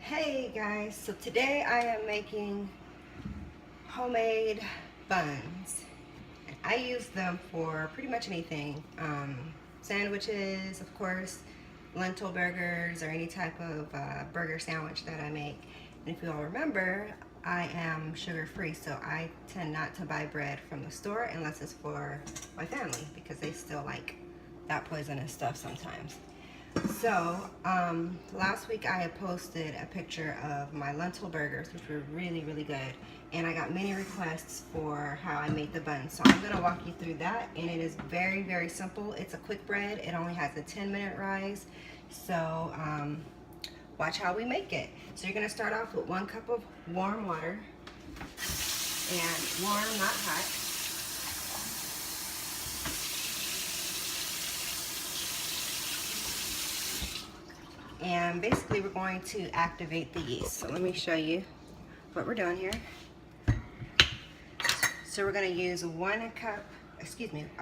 Hey guys, so today I am making homemade buns. I use them for pretty much anything. Sandwiches, of course, lentil burgers, or any type of burger sandwich that I make. And if you all remember, I am sugar free, so I tend not to buy bread from the store unless it's for my family because they still like that poisonous stuff sometimes. So, last week I had posted a picture of my lentil burgers, which were really, really good. And I got many requests for how I made the buns. So I'm going to walk you through that. And it is very, very simple. It's a quick bread. It only has a 10-minute rise. So, watch how we make it. So you're going to start off with 1 cup of warm water. And warm, not hot. And basically we're going to activate the yeast. So let me show you what we're doing here. So we're going to use a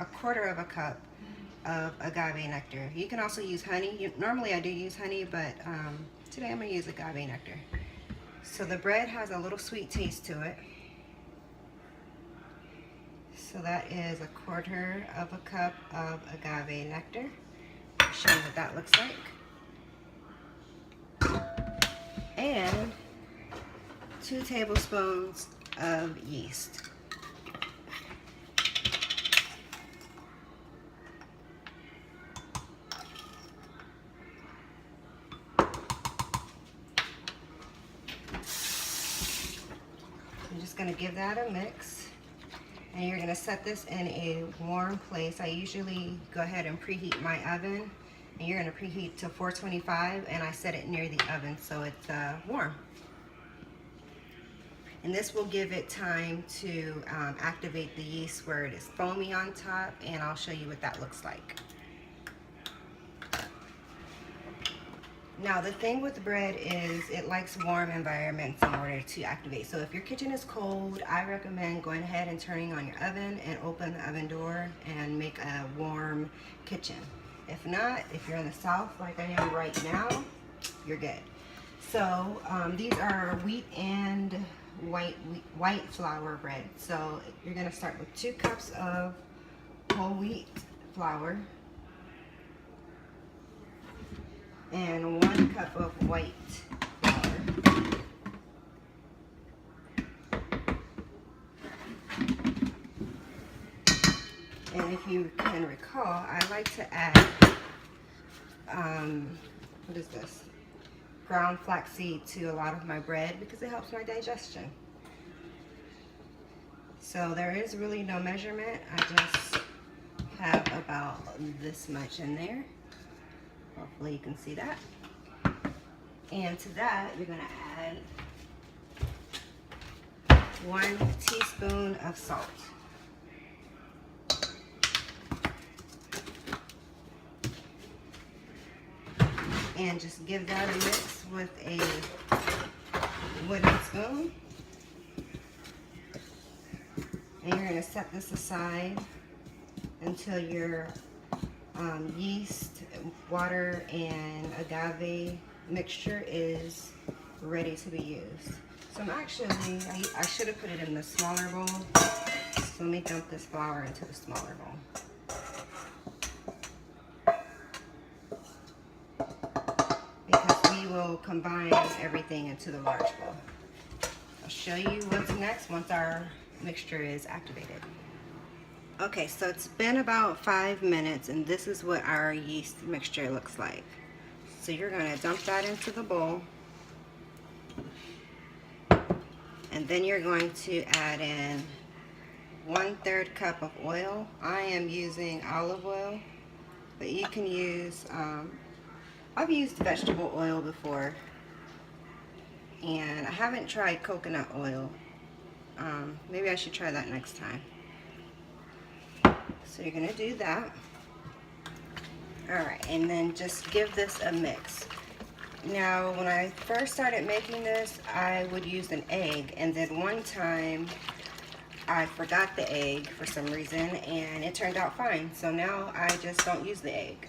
quarter of a cup of agave nectar. You can also use honey. Normally I do use honey, but today I'm going to use agave nectar. So the bread has a little sweet taste to it. So that is a quarter of a cup of agave nectar. I'll show you what that looks like. And 2 tablespoons of yeast. I'm just going to give that a mix, and you're going to set this in a warm place. I usually go ahead and preheat my oven. And you're going to preheat to 425, and I set it near the oven so it's warm. And this will give it time to activate the yeast where it is foamy on top, and I'll show you what that looks like. Now the thing with bread is it likes warm environments in order to activate. So if your kitchen is cold, I recommend going ahead and turning on your oven and open the oven door and make a warm kitchen. If not, if you're in the south like I am right now, you're good. So these are wheat and white flour bread. So you're going to start with 2 cups of whole wheat flour and 1 cup of white flour. And if you can recall, I like to add, what is this? Ground flaxseed to a lot of my bread because it helps my digestion. So there is really no measurement. I just have about this much in there. Hopefully you can see that. And to that, you're going to add 1 teaspoon of salt. And just give that a mix with a wooden spoon. And you're going to set this aside until your yeast, water, and agave mixture is ready to be used. So I'm actually, I should have put it in the smaller bowl. So let me dump this flour into the smaller bowl. Will combine everything into the large bowl. I'll show you what's next once our mixture is activated. Okay, so it's been about 5 minutes and this is what our yeast mixture looks like. So you're going to dump that into the bowl, and then you're going to add in 1/3 cup of oil. I am using olive oil, but you can use I've used vegetable oil before, and I haven't tried coconut oil. Maybe I should try that next time. So you're going to do that. Alright, and then just give this a mix. Now, when I first started making this, I would use an egg, and then one time I forgot the egg for some reason, and it turned out fine. So now I just don't use the egg.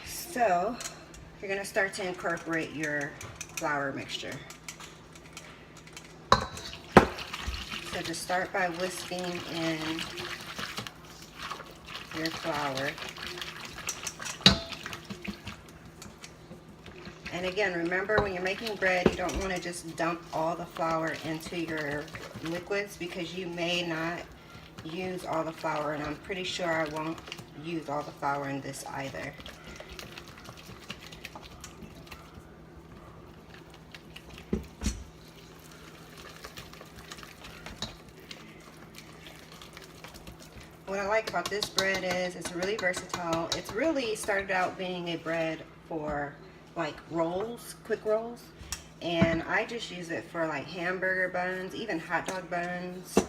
So you're going to start to incorporate your flour mixture. So just start by whisking in your flour. And again, remember when you're making bread, you don't want to just dump all the flour into your liquids because you may not use all the flour, and I'm pretty sure I won't use all the flour in this either. What I like about this bread is it's really versatile. It's really started out being a bread for like rolls, quick rolls, and I just use it for like hamburger buns, even hot dog buns,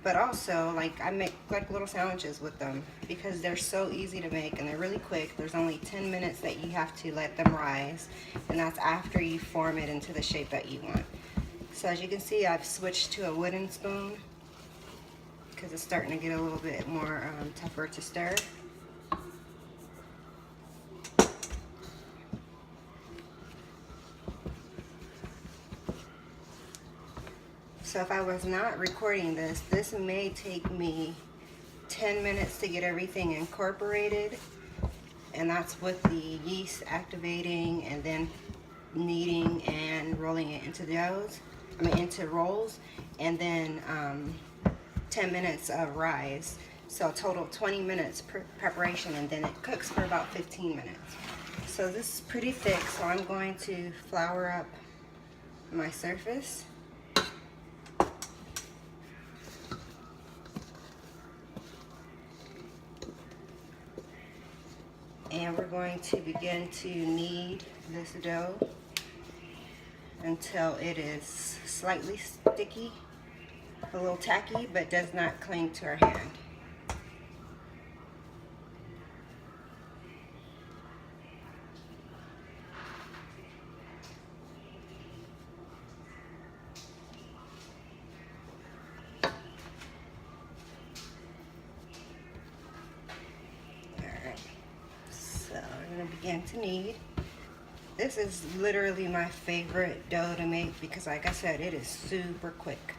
but also like I make like little sandwiches with them because they're so easy to make and they're really quick. There's only 10 minutes that you have to let them rise, and that's after you form it into the shape that you want. So as you can see, I've switched to a wooden spoon because it's starting to get a little bit more tougher to stir. So if I was not recording this, this may take me 10 minutes to get everything incorporated, and that's with the yeast activating and then kneading and rolling it into into rolls, and then 10 minutes of rise. So total 20 minutes preparation, and then it cooks for about 15 minutes. So this is pretty thick, so I'm going to flour up my surface. And we're going to begin to knead this dough until it is slightly sticky, a little tacky, but does not cling to our hand. Alright, so we're going to begin to knead. This is literally my favorite dough to make because, like I said, it is super quick.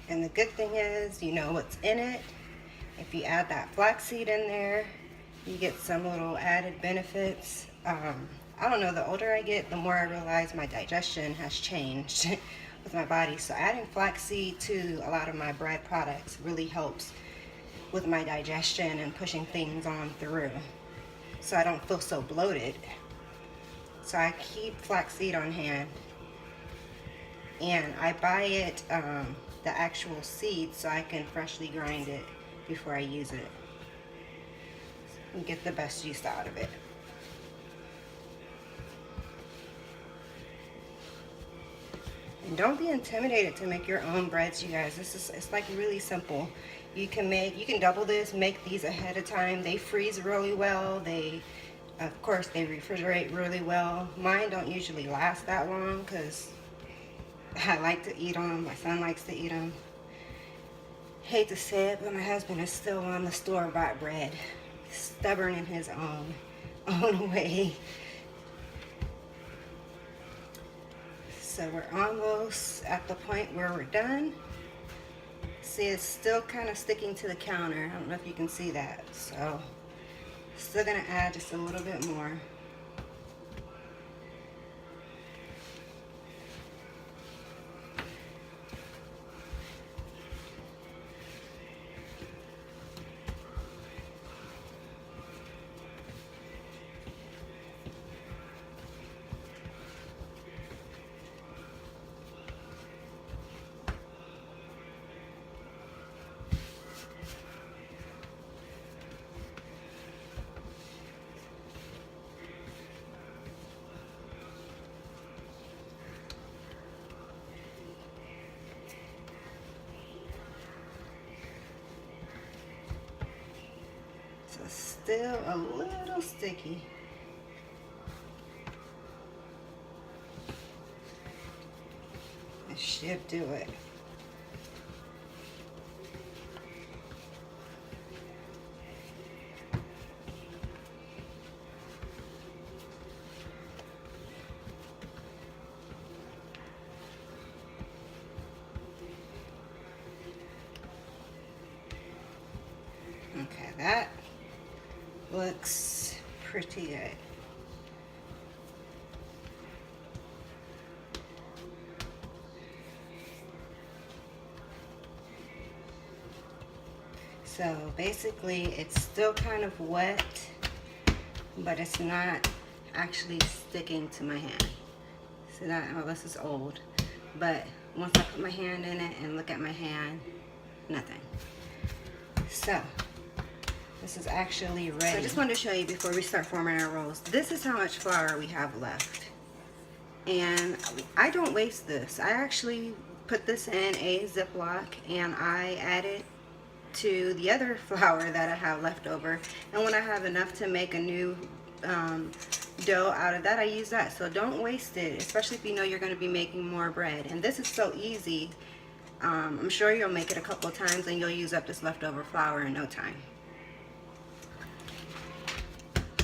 And the good thing is, you know what's in it. If you add that flaxseed in there, you get some little added benefits. I don't know, the older I get, the more I realize my digestion has changed with my body. So adding flaxseed to a lot of my bread products really helps with my digestion and pushing things on through, so I don't feel so bloated. So I keep flaxseed on hand, and I buy it, the actual seed, so I can freshly grind it before I use it and get the best use out of it. And don't be intimidated to make your own breads, you guys. It's like really simple. You can double this, make these ahead of time. They freeze really well. Of course, they refrigerate really well. Mine don't usually last that long because I like to eat them. My son likes to eat them. Hate to say it, but my husband is still on the store-bought bread. Stubborn in his own way. So we're almost at the point where we're done. See, it's still kind of sticking to the counter. I don't know if you can see that. So still gonna add just a little bit more. So still a little sticky. It should do it. looks pretty good. So basically it's still kind of wet, but it's not actually sticking to my hand. See that? Oh, this is old. But once I put my hand in it and look at my hand, nothing. So this is actually ready. So I just wanted to show you before we start forming our rolls. This is how much flour we have left. And I don't waste this. I actually put this in a Ziploc and I add it to the other flour that I have left over. And when I have enough to make a new dough out of that, I use that. So don't waste it, especially if you know you're going to be making more bread. And this is so easy. I'm sure you'll make it a couple of times and you'll use up this leftover flour in no time.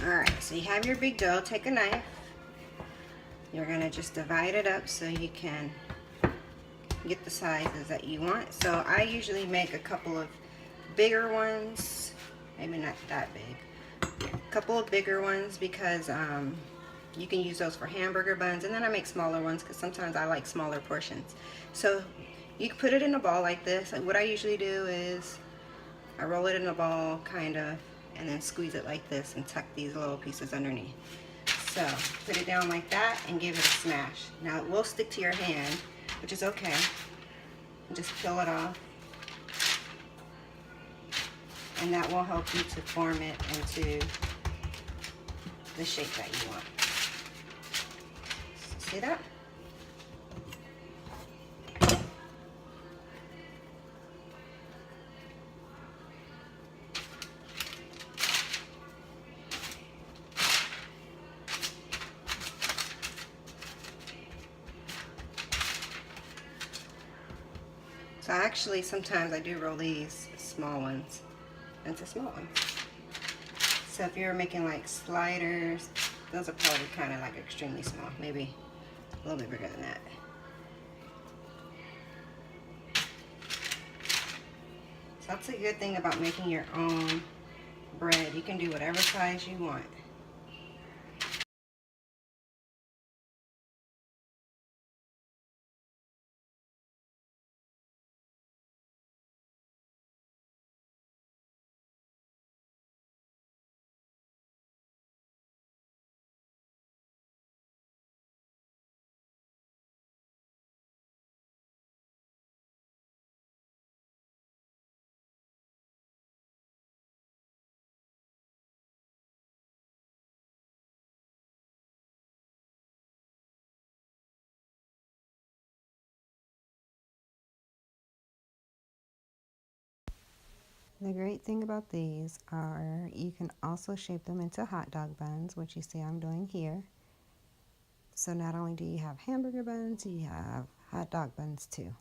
Alright, so you have your big dough. Take a knife. You're going to just divide it up so you can get the sizes that you want. So I usually make a couple of bigger ones, maybe not that big, a couple of bigger ones because you can use those for hamburger buns, and then I make smaller ones because sometimes I like smaller portions. So you can put it in a ball like this. What I usually do is I roll it in a ball kind of and then squeeze it like this and tuck these little pieces underneath. So put it down like that and give it a smash. Now it will stick to your hand, which is okay. Just peel it off. And that will help you to form it into the shape that you want. See that? So actually sometimes I do roll these small ones into small ones. So if you're making like sliders, those are probably kind of like extremely small, maybe a little bit bigger than that. So that's a good thing about making your own bread. You can do whatever size you want. The great thing about these are you can also shape them into hot dog buns, which you see I'm doing here. So not only do you have hamburger buns, you have hot dog buns too.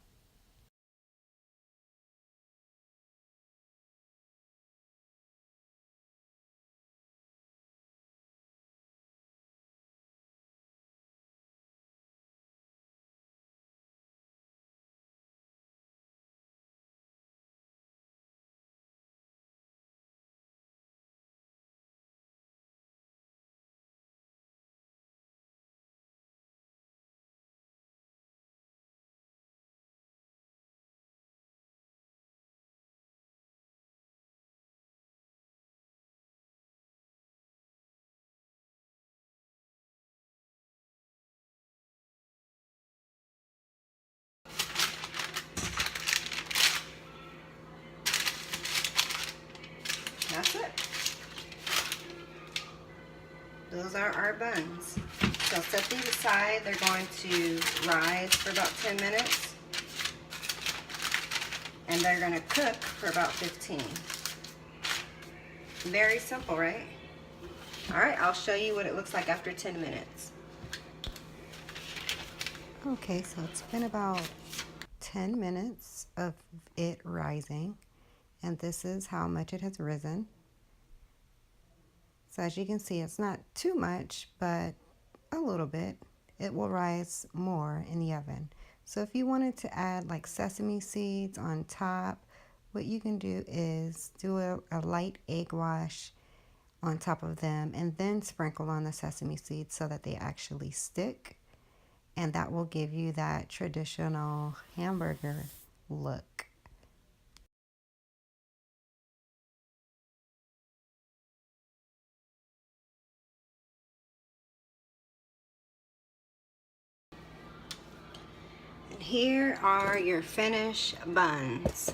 That's it. Those are our buns. So set these aside. They're going to rise for about 10 minutes. And they're going to cook for about 15. Very simple, right? Alright, I'll show you what it looks like after 10 minutes. Okay, so it's been about 10 minutes of it rising. And this is how much it has risen. So as you can see, it's not too much, but a little bit. It will rise more in the oven. So if you wanted to add like sesame seeds on top, what you can do is do a light egg wash on top of them, and then sprinkle on the sesame seeds so that they actually stick. And that will give you that traditional hamburger look. And here are your finished buns.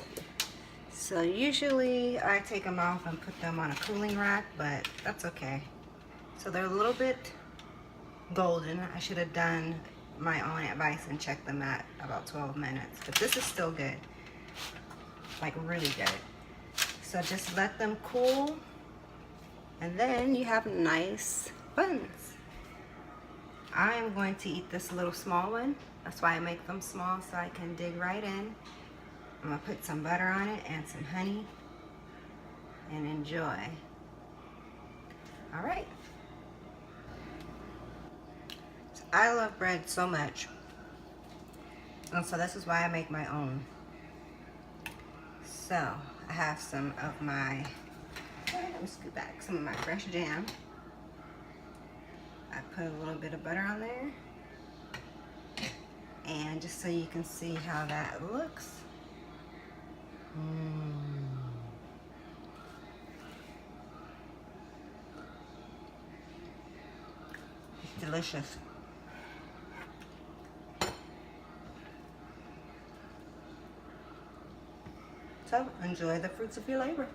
So usually I take them off and put them on a cooling rack, but that's okay. So they're a little bit golden. I should have done my own advice and checked them at about 12 minutes, but this is still good, like really good. So just let them cool, and then you have nice buns. I am going to eat this little small one. That's why I make them small, so I can dig right in. I'm gonna put some butter on it and some honey and enjoy. All right. So I love bread so much, and so this is why I make my own. So I have some of my, let me scoot back, some of my fresh jam. I put a little bit of butter on there, and just so you can see how that looks. It's delicious. So enjoy the fruits of your labor.